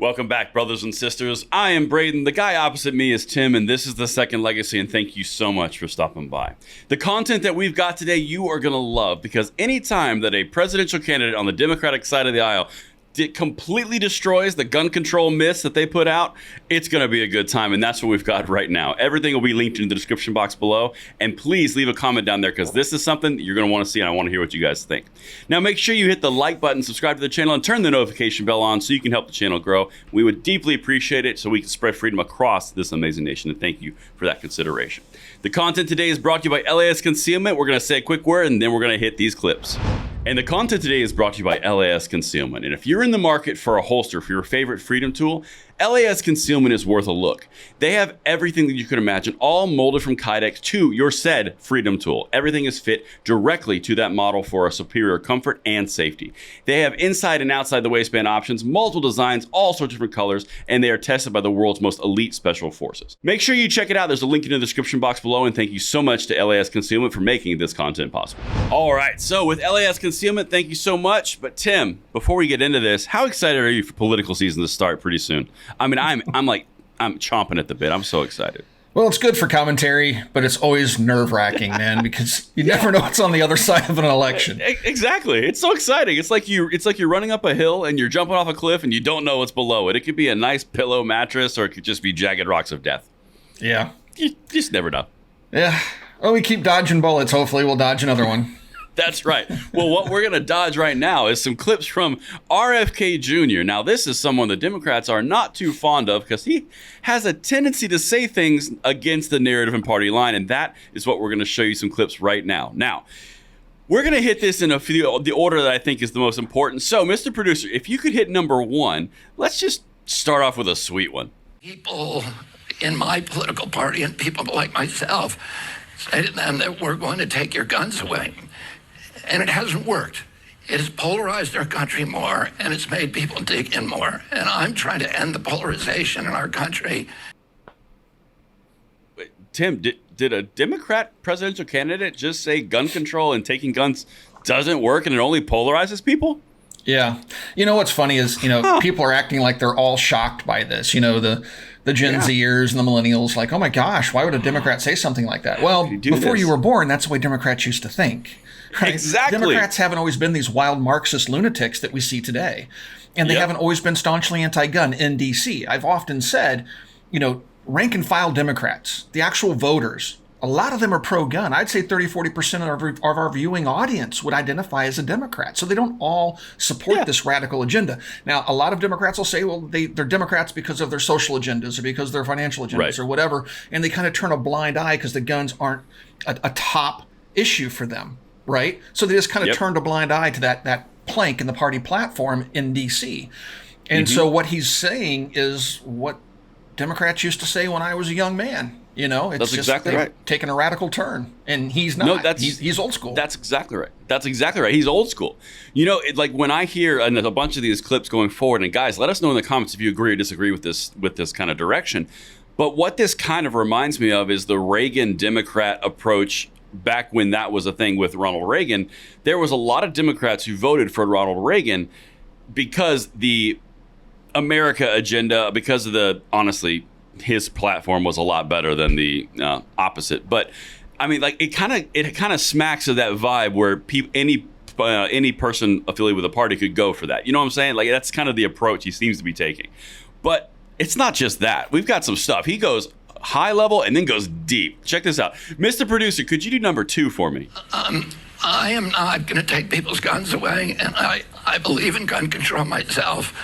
Welcome back, brothers and sisters. I am Braden. The guy opposite me is Tim, and this is The Second Legacy, and thank you so much for stopping by. The content that we've got today, you are going to love, because anytime that a presidential candidate on the Democratic side of the aisle completely destroys the gun control myths that they put out, it's going to be a good time, and that's what we've got right now. Everything will be linked in the description box below, and please leave a comment down there, because this is something you're going to want to see, and I want to hear what you guys think. Now, make sure you hit the like button, subscribe to the channel, and turn the notification bell on so you can help the channel grow. We would deeply appreciate it so we can spread freedom across this amazing nation, and thank you for that consideration. The content today is brought to you by LAS Concealment. We're going to say a quick word, and then we're going to hit these clips. And the content today is brought to you by LAS Concealment. And if you're in the market for a holster for your favorite freedom tool, LAS Concealment is worth a look. They have everything that you could imagine, all molded from Kydex to your said freedom tool. Everything is fit directly to that model for a superior comfort and safety. They have inside and outside the waistband options, multiple designs, all sorts of different colors, and they are tested by the world's most elite special forces. Make sure you check it out. There's a link in the description box below, and thank you so much to LAS Concealment for making this content possible. All right, so with LAS Concealment, thank you so much. But Tim, before we get into this, how excited are you for political season to start pretty soon? I mean, I'm chomping at the bit. I'm so excited. Well, it's good for commentary, but it's always nerve-wracking, man, because you never know what's on the other side of an election. Exactly. It's so exciting. It's like you're running up a hill and you're jumping off a cliff and you don't know what's below it. It could be a nice pillow mattress, or it could just be jagged rocks of death. Yeah. You just never know. Yeah. Well, we keep dodging bullets. Hopefully we'll dodge another one. That's right. Well, what we're going to dodge right now is some clips from RFK Jr. Now, this is someone the Democrats are not too fond of because he has a tendency to say things against the narrative and party line, and that is what we're going to show you some clips right now. Now, we're going to hit this in the order that I think is the most important. So, Mr. Producer, if you could hit number one, let's just start off with a sweet one. People in my political party and people like myself say to them that we're going to take your guns away. And it hasn't worked. It has polarized our country more, and it's made people dig in more. And I'm trying to end the polarization in our country. Wait, Tim, did a Democrat presidential candidate just say gun control and taking guns doesn't work and it only polarizes people? Yeah. You know, what's funny is, people are acting like they're all shocked by this. The Gen Zers and the millennials, like, oh my gosh, why would a Democrat say something like that? Well, before you were born, that's the way Democrats used to think. Right? Exactly. Democrats haven't always been these wild Marxist lunatics that we see today. And they haven't always been staunchly anti-gun in D.C. I've often said, rank and file Democrats, the actual voters, a lot of them are pro-gun. I'd say 30-40% of our viewing audience would identify as a Democrat. So they don't all support this radical agenda. Now, a lot of Democrats will say, well, they're Democrats because of their social agendas or because of their financial agendas or whatever. And they kind of turn a blind eye because the guns aren't a top issue for them. Right. So they just kind of turned a blind eye to that plank in the party platform in D.C. And so what he's saying is what Democrats used to say when I was a young man. It's that's just exactly right. Taking a radical turn, and he's not. No, he's old school. That's exactly right. That's exactly right. He's old school. Like when I hear a bunch of these clips going forward, and guys, let us know in the comments if you agree or disagree with this kind of direction. But what this kind of reminds me of is the Reagan Democrat approach. Back when that was a thing with Ronald Reagan, there was a lot of Democrats who voted for Ronald Reagan because the America agenda, because of honestly, his platform was a lot better than the opposite. But I mean, like it kind of smacks of that vibe where any person affiliated with a party could go for that. You know what I'm saying? Like that's kind of the approach he seems to be taking. But it's not just that. We've got some stuff. He goes high level and then goes deep. Check this out. Mr. Producer, could you do number two for me? I am not going to take people's guns away, and I believe in gun control myself.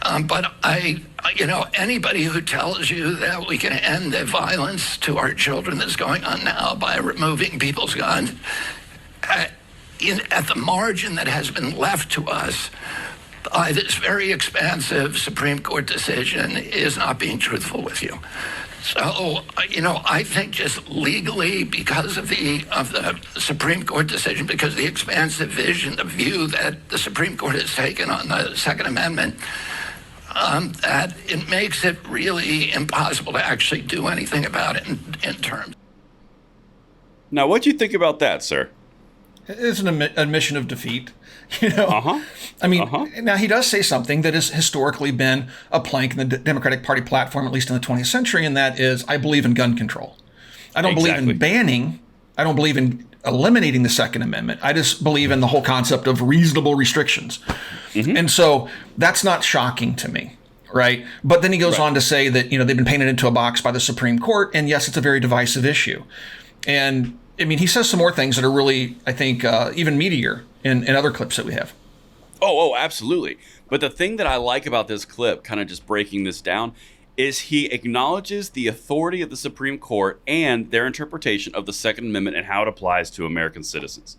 But anybody who tells you that we can end the violence to our children that's going on now by removing people's guns, at the margin that has been left to us by this very expansive Supreme Court decision is not being truthful with you. So, I think just legally, because of the Supreme Court decision, because of the expansive vision, the view that the Supreme Court has taken on the Second Amendment, that it makes it really impossible to actually do anything about it in terms. Now, what do you think about that, sir? It's an admission of defeat. I mean, now he does say something that has historically been a plank in the Democratic Party platform, at least in the 20th century, and that is, I believe in gun control. I don't believe in banning. I don't believe in eliminating the Second Amendment. I just believe in the whole concept of reasonable restrictions. And so that's not shocking to me. Right. But then he goes on to say that, they've been painted into a box by the Supreme Court. And yes, it's a very divisive issue. And I mean, he says some more things that are really, I think, even meatier in other clips that we have. Oh, absolutely. But the thing that I like about this clip, kind of just breaking this down, is he acknowledges the authority of the Supreme Court and their interpretation of the Second Amendment and how it applies to American citizens.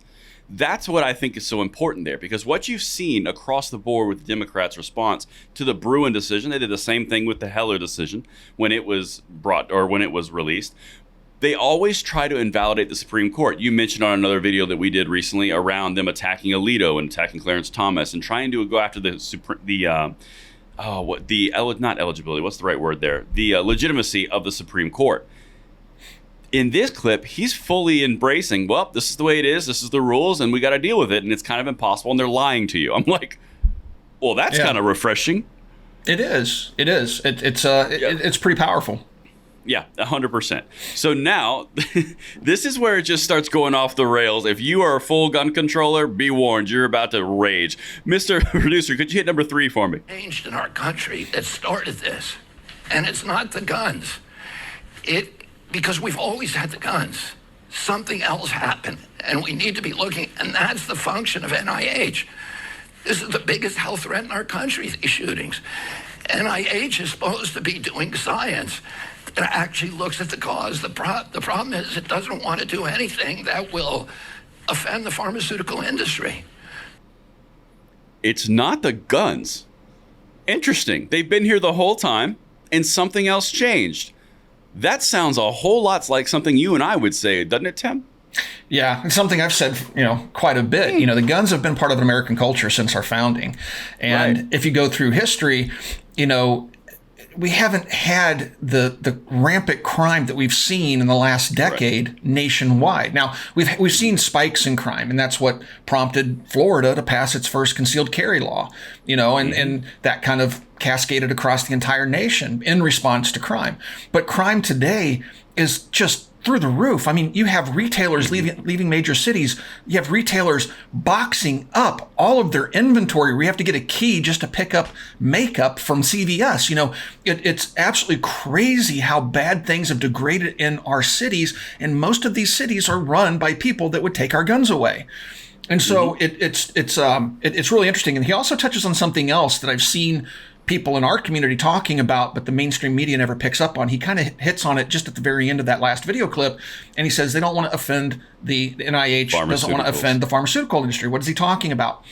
That's what I think is so important there, because what you've seen across the board with the Democrats' response to the Bruen decision, they did the same thing with the Heller decision when it was released. They always try to invalidate the Supreme Court. You mentioned on another video that we did recently around them attacking Alito and attacking Clarence Thomas and trying to go after the legitimacy of the Supreme Court. In this clip, he's fully embracing, well, this is the way it is, this is the rules, and we got to deal with it, and it's kind of impossible, and they're lying to you. I'm like, well, that's kind of refreshing. It is. It's pretty powerful. Yeah, 100%. So now, this is where it just starts going off the rails. If you are a full gun controller, be warned, you're about to rage. Mr. Producer, could you hit number 3 for me? Changed in our country that started this, and it's not the guns. Because we've always had the guns. Something else happened, and we need to be looking, and that's the function of NIH. This is the biggest health threat in our country, these shootings. NIH is supposed to be doing science that actually looks at the cause. The problem is it doesn't want to do anything that will offend the pharmaceutical industry. It's not the guns. Interesting. They've been here the whole time, and something else changed. That sounds a whole lot like something you and I would say, doesn't it, Tim? Yeah, it's something I've said, quite a bit. The guns have been part of American culture since our founding. And if you go through history, we haven't had the rampant crime that we've seen in the last decade nationwide. Now, we've seen spikes in crime, and that's what prompted Florida to pass its first concealed carry law, and that kind of cascaded across the entire nation in response to crime. But crime today is just through the roof. I mean, you have retailers leaving major cities. You have retailers boxing up all of their inventory where you have to get a key just to pick up makeup from CVS. It's absolutely crazy how bad things have degraded in our cities. And most of these cities are run by people that would take our guns away. And so it's really interesting. And he also touches on something else that I've seen people in our community talking about, but the mainstream media never picks up on. He kind of hits on it just at the very end of that last video clip. And he says they don't want to offend the NIH, doesn't want to offend the pharmaceutical industry. What is he talking about?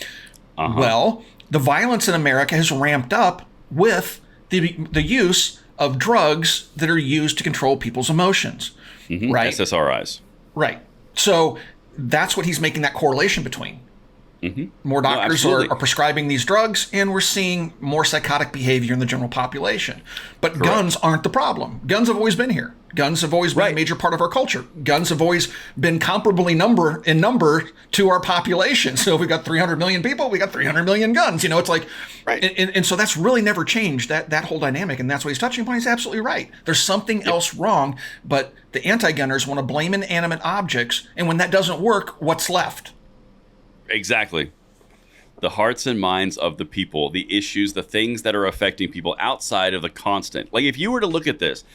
Well, the violence in America has ramped up with the use of drugs that are used to control people's emotions. Right? SSRIs. Right. So that's what he's making that correlation between. More doctors are prescribing these drugs, and we're seeing more psychotic behavior in the general population. But guns aren't the problem. Guns have always been here. Guns have always been a major part of our culture. Guns have always been comparably in number to our population. So if we've got 300 million people, we got 300 million guns. It's like, and so that's really never changed, that whole dynamic. And that's what he's touching upon. He's absolutely right. There's something else wrong, but the anti-gunners want to blame inanimate objects. And when that doesn't work, what's left? Exactly. The hearts and minds of the people, the issues, the things that are affecting people outside of the constant. Like if you were to look at this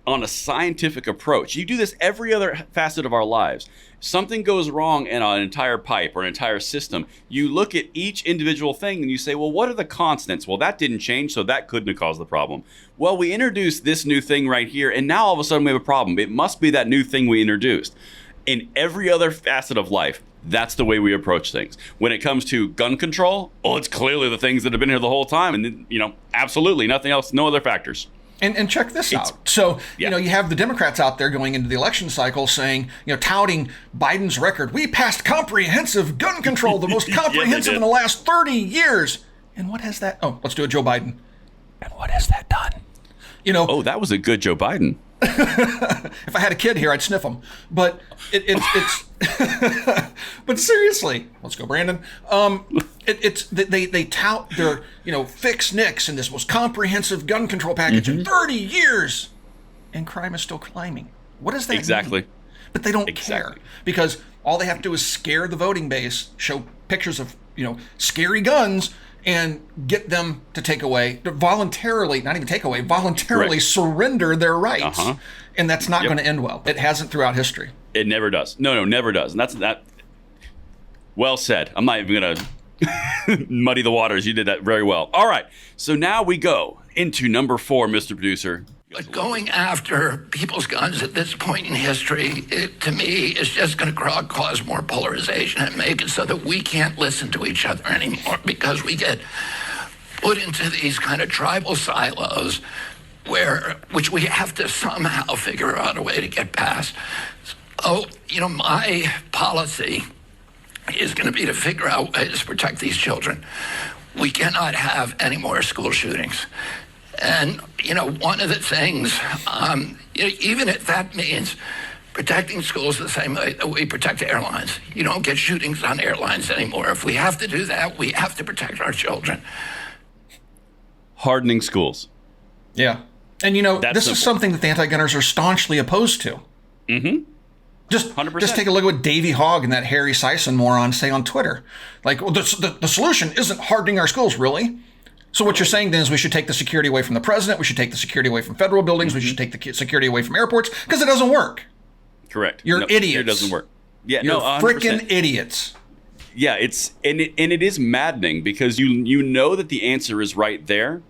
on a scientific approach, you do this every other facet of our lives. Something goes wrong in an entire pipe or an entire system. You look at each individual thing and you say, well, what are the constants? Well, that didn't change, so that couldn't have caused the problem. Well, we introduced this new thing right here, and now all of a sudden we have a problem. It must be that new thing we introduced. In every other facet of life, that's the way we approach things. When it comes to gun control, well, it's clearly the things that have been here the whole time. And, absolutely nothing else, no other factors. And check this out. So, you have the Democrats out there going into the election cycle saying, touting Biden's record. We passed comprehensive gun control, the most comprehensive in the last 30 years. And what has that? Oh, let's do a Joe Biden. And what has that done? Oh, that was a good Joe Biden. If I had a kid here, I'd sniff them. But it's but seriously, let's go, Brandon. They tout their fix Nix and this most comprehensive gun control package in 30 years, and crime is still climbing. What does that mean? But they don't care, because all they have to do is scare the voting base, show pictures of scary guns, and get them to voluntarily surrender their rights. And that's not going to end well. It hasn't throughout history. It never does. No, never does. And that's that. Well said. I'm not even going to muddy the waters. You did that very well. All right. So now we go into number 4, Mr. Producer. But going after people's guns at this point in history, to me, is just going to cause more polarization and make it so that we can't listen to each other anymore, because we get put into these kind of tribal silos which we have to somehow figure out a way to get past. So, my policy is going to be to figure out ways to protect these children. We cannot have any more school shootings. And, one of the things, even if that means protecting schools the same way that we protect airlines. You don't get shootings on airlines anymore. If we have to do that, we have to protect our children. Hardening schools. Yeah. And, this is something that the anti-gunners are staunchly opposed to. Mm-hmm. Just 100%. Just take a look at what Davey Hogg and that Harry Sison moron say on Twitter. Like, well, the solution isn't hardening our schools, really. So what you're saying then is we should take the security away from the president, we should take the security away from federal buildings, we should take the security away from airports, because it doesn't work. Correct. You're idiots. It doesn't work. Yeah, You're 100%. Freaking idiots. Yeah, it is maddening, because you know that the answer is right there,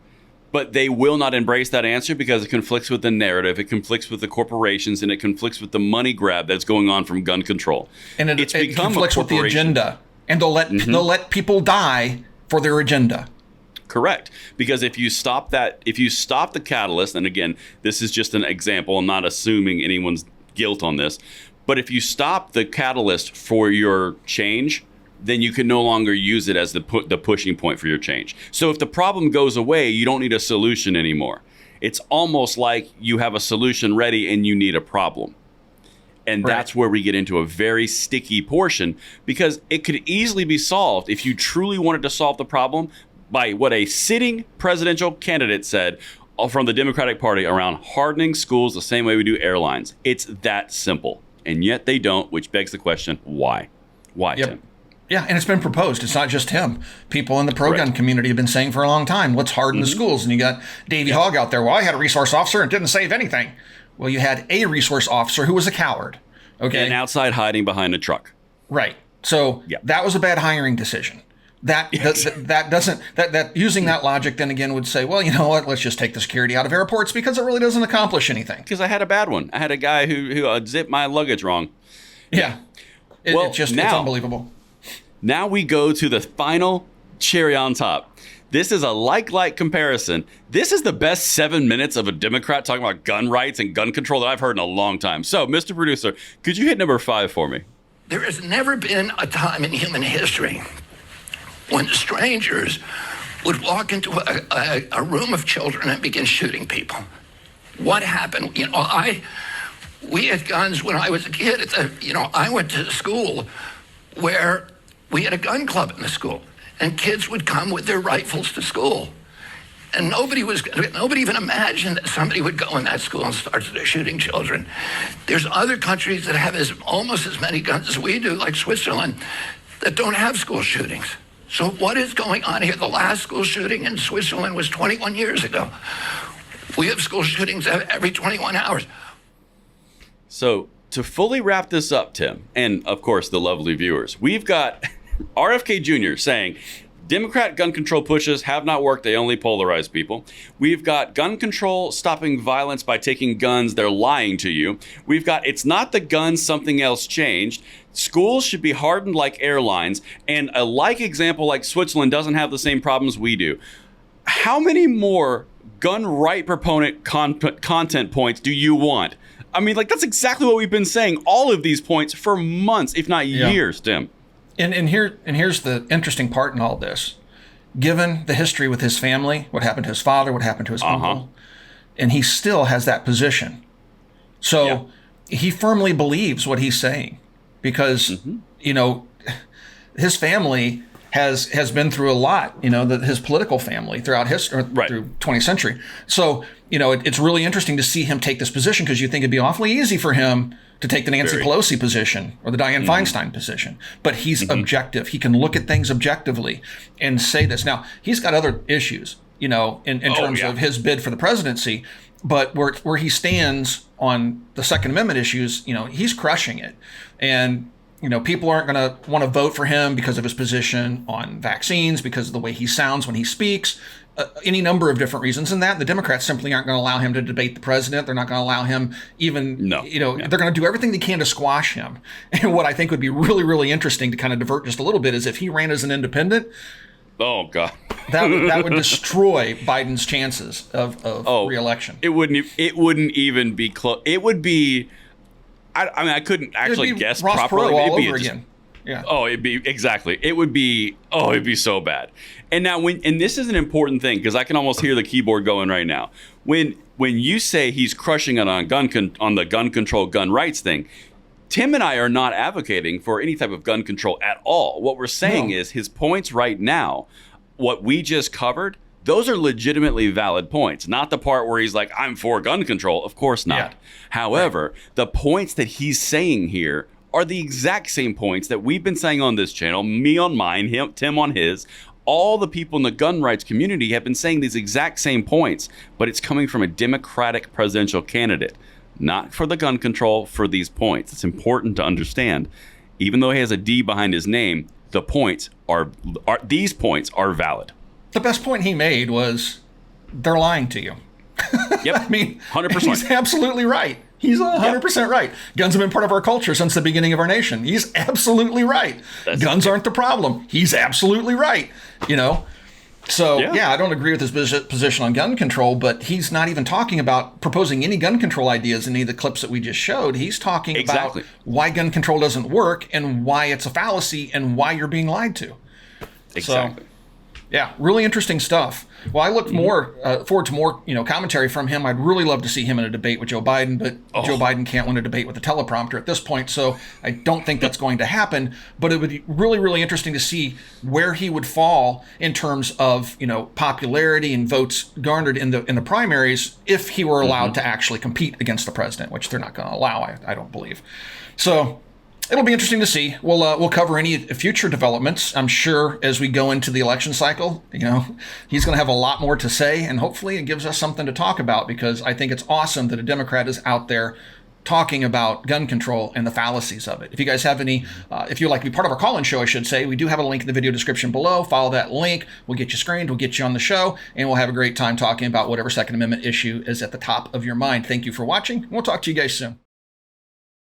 but they will not embrace that answer because it conflicts with the narrative, it conflicts with the corporations, and it conflicts with the money grab that's going on from gun control. And it conflicts with the agenda. And they'll let people die for their agenda. Correct. Because if you stop the catalyst, and again, this is just an example, I'm not assuming anyone's guilt on this, but if you stop the catalyst for your change, then you can no longer use it as the pushing point for your change. So if the problem goes away, you don't need a solution anymore. It's almost like you have a solution ready and you need a problem. And that's where we get into a very sticky portion, because it could easily be solved if you truly wanted to solve the problem by what a sitting presidential candidate said from the Democratic Party around hardening schools the same way we do airlines. It's that simple. And yet they don't, which begs the question, why? Why, Tim? Yeah, and it's been proposed. It's not just him. People in the pro-gun community have been saying for a long time, let's harden the schools. And you got Davey Hogg out there. Well, I had a resource officer and didn't save anything. Well, you had a resource officer who was a coward. Okay. And outside hiding behind a truck. Right. So that was a bad hiring decision. That using that logic then again would say, well, you know what, let's just take the security out of airports because it really doesn't accomplish anything. Because I had a bad one. I had a guy who zipped my luggage wrong. Yeah. It's unbelievable. Now we go to the final cherry on top. This is a like comparison. This is the best 7 minutes of a Democrat talking about gun rights and gun control that I've heard in a long time. So, Mr. Producer, could you hit number 5 for me? There has never been a time in human history when strangers would walk into a room of children and begin shooting people. What happened? We had guns when I was a kid. I went to school where we had a gun club in the school, and kids would come with their rifles to school. And nobody even imagined that somebody would go in that school and start shooting children. There's other countries that have almost as many guns as we do, like Switzerland, that don't have school shootings. So what is going on here? The last school shooting in Switzerland was 21 years ago. We have school shootings every 21 hours. So to fully wrap this up, Tim, and of course the lovely viewers, we've got RFK Jr. saying, Democrat gun control pushes have not worked. They only polarize people. We've got gun control stopping violence by taking guns. They're lying to you. We've got it's not the guns, something else changed. Schools should be hardened like airlines. And a like example like Switzerland doesn't have the same problems we do. How many more gun right proponent content points do you want? I mean, that's exactly what we've been saying, all of these points for months, if not years, Tim. And here's the interesting part in all this. Given the history with his family, what happened to his father, what happened to his uncle, and he still has that position. So he firmly believes what he's saying because, you know, his family has been through a lot, you know, his political family throughout history, through 20th century. So, you know, it's really interesting to see him take this position because you think it'd be awfully easy for him to take the Nancy Pelosi position or the Dianne Feinstein position. But he's objective. He can look at things objectively and say this. Now, he's got other issues, you know, in terms of his bid for the presidency. But where he stands on the Second Amendment issues, you know, he's crushing it. And you know, people aren't going to want to vote for him because of his position on vaccines, because of the way he sounds when he speaks, any number of different reasons. And the Democrats simply aren't going to allow him to debate the president. They're not going to allow him even, they're going to do everything they can to squash him. And what I think would be really, really interesting to kind of divert just a little bit is if he ran as an independent. Oh, God. that would destroy Biden's chances of re-election. It wouldn't even be close. It would be... I mean, I couldn't actually guess Ross properly. Perot all over again. Yeah. Oh, it'd be so bad. And now and this is an important thing because I can almost hear the keyboard going right now. When you say he's crushing it on the gun control, gun rights thing, Tim and I are not advocating for any type of gun control at all. What we're saying is his points right now, what we just covered, those are legitimately valid points, not the part where he's like, I'm for gun control. Of course not. Yeah. However, the points that he's saying here are the exact same points that we've been saying on this channel, me on mine, Tim on his. All the people in the gun rights community have been saying these exact same points, but it's coming from a Democratic presidential candidate, not for the gun control, for these points. It's important to understand. Even though he has a D behind his name, these points are valid. The best point he made was they're lying to you. Yep. I mean, 100%. He's absolutely right. He's 100% right. Guns have been part of our culture since the beginning of our nation. He's absolutely right. Guns aren't the problem. He's absolutely right. You know? So, I don't agree with his position on gun control, but he's not even talking about proposing any gun control ideas in any of the clips that we just showed. He's talking about why gun control doesn't work and why it's a fallacy and why you're being lied to. Exactly. So, yeah, really interesting stuff. Well, I look forward to more, commentary from him. I'd really love to see him in a debate with Joe Biden, but Joe Biden can't win a debate with a teleprompter at this point, so I don't think that's going to happen. But it would be really, really interesting to see where he would fall in terms of, popularity and votes garnered in the primaries if he were allowed to actually compete against the president, which they're not going to allow, I don't believe. So it'll be interesting to see. We'll cover any future developments, I'm sure, as we go into the election cycle. He's going to have a lot more to say, and hopefully it gives us something to talk about, because I think it's awesome that a Democrat is out there talking about gun control and the fallacies of it. If you guys have any, if you'd like to be part of our call-in show, I should say, we do have a link in the video description below. Follow that link. We'll get you screened. We'll get you on the show, and we'll have a great time talking about whatever Second Amendment issue is at the top of your mind. Thank you for watching. We'll talk to you guys soon.